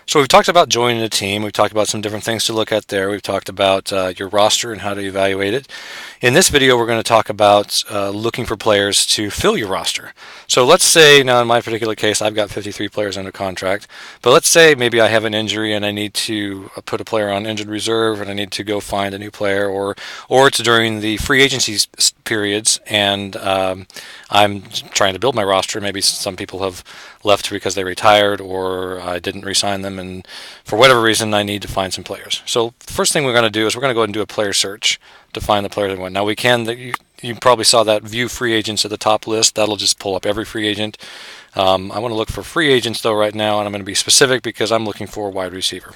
So we've talked about joining a team. We've talked about some different things to look at there. We've talked about your roster and how to evaluate it. In this video, we're going to talk about looking for players to fill your roster. So let's say, now in my particular case, I've got 53 players under contract, but let's say maybe I have an injury and I need to put a player on injured reserve and I need to go find a new player, or it's during the free agency periods and I'm trying to build my roster. Maybe some people have left because they retired or I didn't re-sign them, and for whatever reason I need to find some players. So the first thing we're going to do is we're going to go ahead and do a player search to find the player that we want. Now we can, you probably saw that view free agents at the top list. That'll just pull up every free agent. I want to look for free agents though right now, and I'm going to be specific because I'm looking for a wide receiver.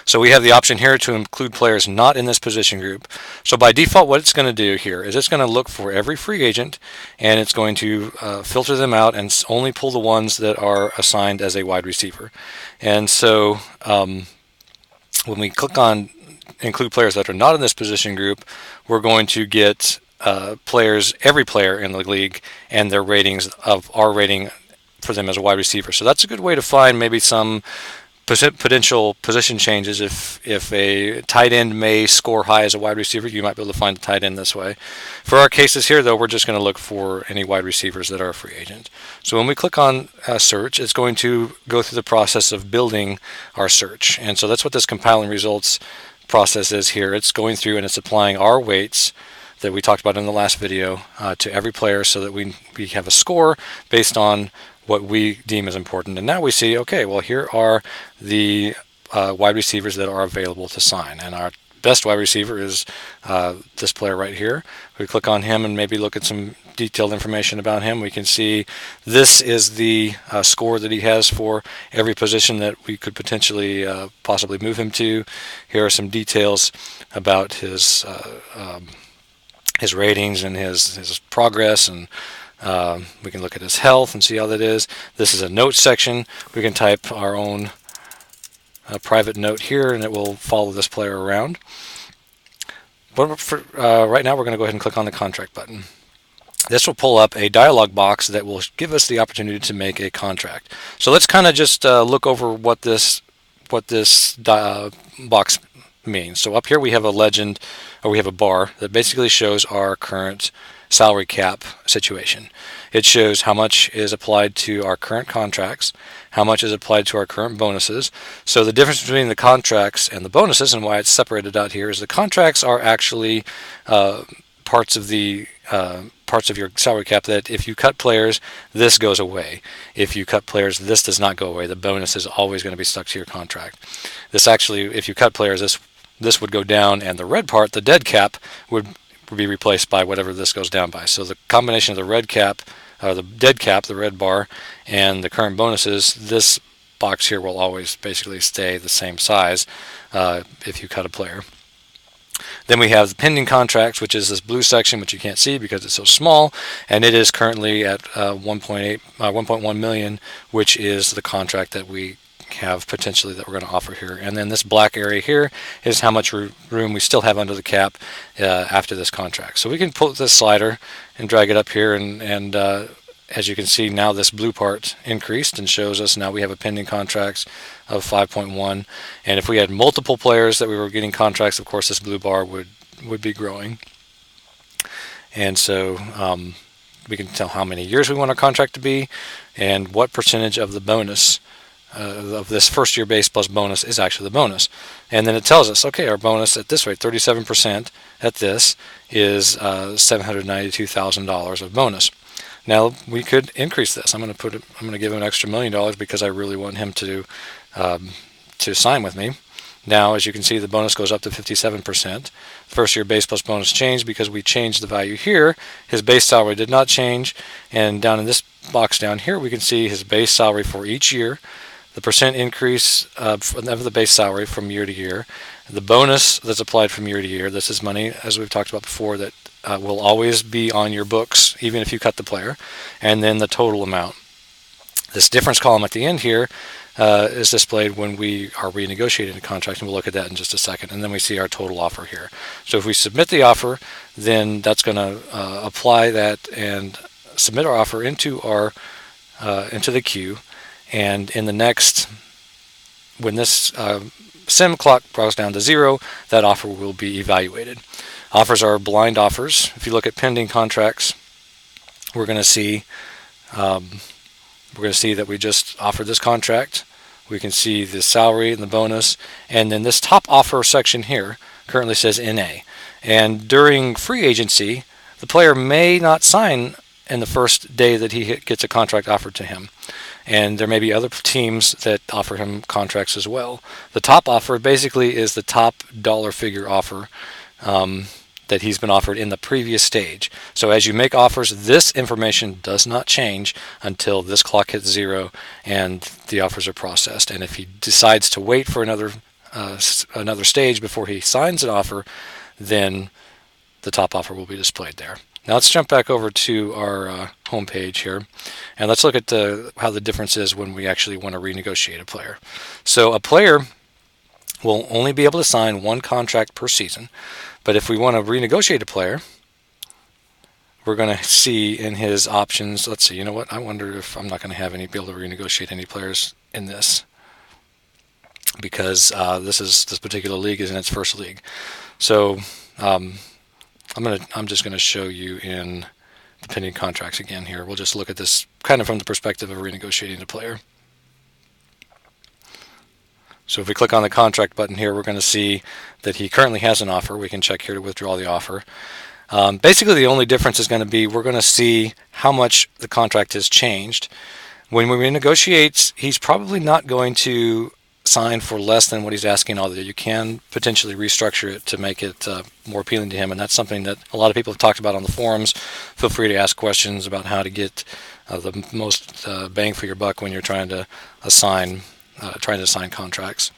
So we have the option here to include players not in this position group. So by default, what it's going to do here is it's going to look for every free agent, and it's going to filter them out and only pull the ones that are assigned as a wide receiver. And so when we click on include players that are not in this position group, we're going to get every player in the league, and their ratings of our rating for them as a wide receiver. So that's a good way to find maybe some potential position changes. If a tight end may score high as a wide receiver, you might be able to find a tight end this way. For our cases here, though, we're just going to look for any wide receivers that are a free agent. So when we click on search, it's going to go through the process of building our search. And so that's what this compiling results process is here. It's going through and it's applying our weights that we talked about in the last video to every player so that we have a score based on what we deem as important. And now we see, okay, well, here are the wide receivers that are available to sign. And our best wide receiver is this player right here. We click on him and maybe look at some detailed information about him. We can see this is the score that he has for every position that we could potentially possibly move him to. Here are some details about his ratings and his progress, and we can look at his health and see how that is. This is a notes section. We can type our own private note here, and it will follow this player around. But right now, we're going to go ahead and click on the contract button. This will pull up a dialog box that will give us the opportunity to make a contract. So let's kind of just look over what this box means. So up here we have a legend, or we have a bar that basically shows our current salary cap situation. It shows how much is applied to our current contracts, how much is applied to our current bonuses. So the difference between the contracts and the bonuses, and why it's separated out here, is the contracts are actually parts of your salary cap that if you cut players, this goes away. If you cut players, this does not go away. The bonus is always going to be stuck to your contract. This actually, if you cut players, this would go down, and the red part, the dead cap, would be replaced by whatever this goes down by. So the combination of the red cap, the dead cap, the red bar, and the current bonuses, this box here will always basically stay the same size if you cut a player. Then we have the pending contracts, which is this blue section, which you can't see because it's so small, and it is currently at 1.1 million, which is the contract that we have potentially that we're going to offer here. And then this black area here is how much room we still have under the cap after this contract. So we can pull this slider and drag it up here, and as you can see now, this blue part increased and shows us now we have a pending contracts of 5.1. And if we had multiple players that we were getting contracts, of course this blue bar would be growing. And so we can tell how many years we want our contract to be and what percentage of the bonus of this first year base plus bonus is actually the bonus. And then it tells us, okay, our bonus at this rate, 37% at this, is $792,000 of bonus. Now we could increase this. I'm going to give him an extra $1 million because I really want him to sign with me. Now, as you can see, the bonus goes up to 57%. First year base plus bonus changed because we changed the value here. His base salary did not change, and down in this box down here, we can see his base salary for each year, the percent increase of the base salary from year to year, the bonus that's applied from year to year. This is money, as we've talked about before, that will always be on your books, even if you cut the player, and then the total amount. This difference column at the end here is displayed when we are renegotiating a contract, and we'll look at that in just a second. And then we see our total offer here. So if we submit the offer, then that's going to apply that and submit our offer into the queue. And in the next when this sim clock draws down to 0, that offer will be evaluated. Offers are blind offers. If you look at pending contracts, we're going to see that we just offered this contract. We can see the salary and the bonus, and then this top offer section here currently says NA. And during free agency, the player may not sign in the first day that he gets a contract offered to him. And there may be other teams that offer him contracts as well. The top offer basically is the top dollar figure offer that he's been offered in the previous stage. So as you make offers, this information does not change until this clock hits 0 and the offers are processed. And if he decides to wait for another stage before he signs an offer, then the top offer will be displayed there. Now let's jump back over to our home page here, and let's look at how the difference is when we actually want to renegotiate a player. So a player will only be able to sign one contract per season, but if we want to renegotiate a player, we're going to see in his options, let's see, you know what, I wonder if I'm not going to be able to renegotiate any players in this, because this particular league is in its first league. So I'm just going to show you in the pending contracts again here. We'll just look at this kind of from the perspective of renegotiating the player. So if we click on the contract button here, we're going to see that he currently has an offer. We can check here to withdraw the offer. Basically, the only difference is going to be we're going to see how much the contract has changed. When we renegotiate, he's probably not going to sign for less than what he's asking, although you can potentially restructure it to make it more appealing to him, and that's something that a lot of people have talked about on the forums. Feel free to ask questions about how to get the most bang for your buck when you're trying to assign contracts.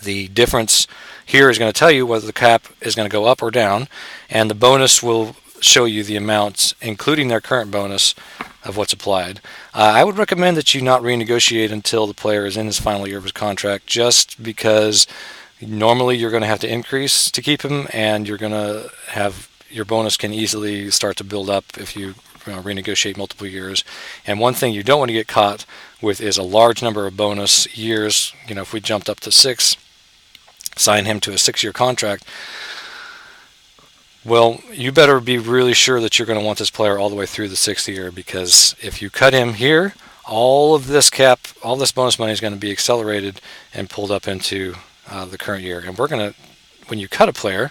The difference here is going to tell you whether the cap is going to go up or down, and the bonus will show you the amounts, including their current bonus, of what's applied. I would recommend that you not renegotiate until the player is in his final year of his contract, just because normally you're going to have to increase to keep him, and you're going to have your bonus can easily start to build up if you renegotiate multiple years. And one thing you don't want to get caught with is a large number of bonus years. If we jumped up to 6, sign him to a 6-year contract, well, you better be really sure that you're going to want this player all the way through the 6th year, because if you cut him here, all this bonus money is going to be accelerated and pulled up into the current year. And when you cut a player,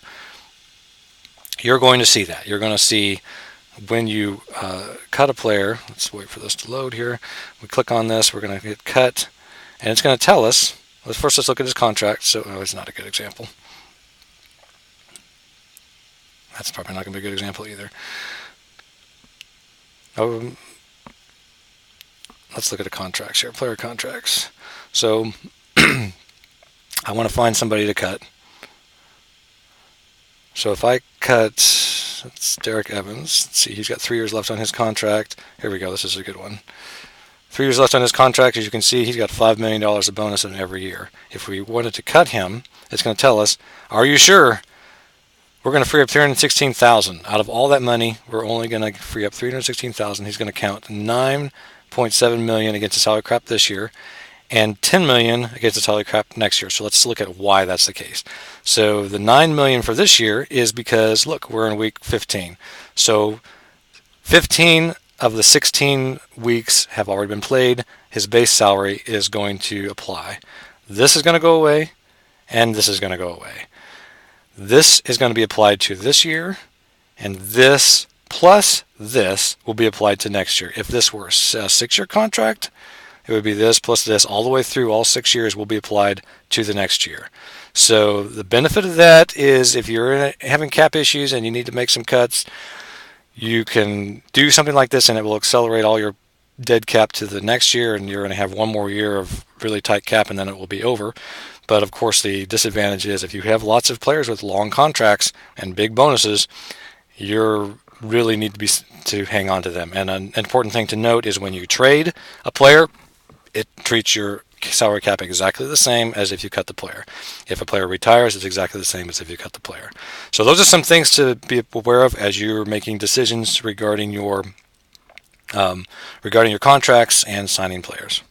you're going to see that. You're going to see when you cut a player. Let's wait for this to load here. We click on this, we're going to hit cut, and it's going to tell us. Let's look at his contract. So it's not a good example. That's probably not going to be a good example either. Let's look at the contracts here, player contracts. So I want to find somebody to cut. So if I cut, that's Derek Evans. Let's see, he's got 3 years left on his contract. Here we go, this is a good one. 3 years left on his contract. As you can see, he's got $5 million of bonus in every year. If we wanted to cut him, it's going to tell us, are you sure? We're going to free up $316,000. Out of all that money, we're only going to free up $316,000. He's going to count $9.7 million against the salary cap this year, and $10 million against the salary cap next year. So let's look at why that's the case. So the $9 million for this year is because, look, we're in week 15. So 15 of the 16 weeks have already been played. His base salary is going to apply. This is going to go away, and this is going to go away. This is going to be applied to this year, and this plus this will be applied to next year. If this were a 6-year contract, it would be this plus this all the way through. All 6 years will be applied to the next year. So the benefit of that is if you're having cap issues and you need to make some cuts, you can do something like this, and it will accelerate all your dead cap to the next year, and you're going to have one more year of really tight cap, and then it will be over. But of course, the disadvantage is if you have lots of players with long contracts and big bonuses, you really need to hang on to them. And an important thing to note is when you trade a player, it treats your salary cap exactly the same as if you cut the player. If a player retires, it's exactly the same as if you cut the player. So those are some things to be aware of as you're making decisions regarding your contracts and signing players.